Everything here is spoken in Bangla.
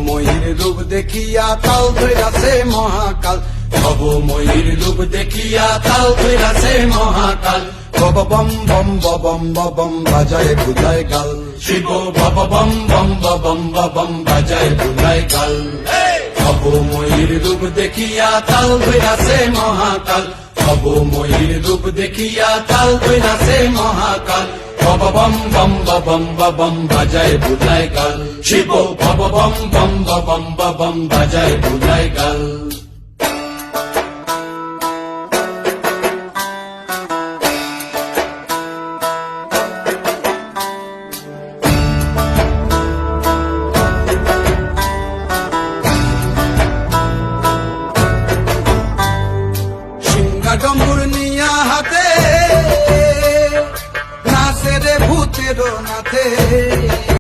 ময়ূর রূপ দেখিয়া তাল ধইরাছে মহাকাল, ভব ময়ূর রূপ দেখিয়া তাল ধইরাছে মহাকাল। বব বম বম বম বম বাজায় বুলায় গাল, শিব বব বম বম বম বম বাজায় বুলায় গাল। ভব ময়ূর রূপ দেখিয়া তাল ধইরাছে মহাকাল, ভব ময়ূর রূপ দেখিয়া তাল ধইরাছে মহাকাল। বব বম বম বম বাজায় বুলায় গাল, শিব বব বম বম বম বাজায় বুলায় গাল।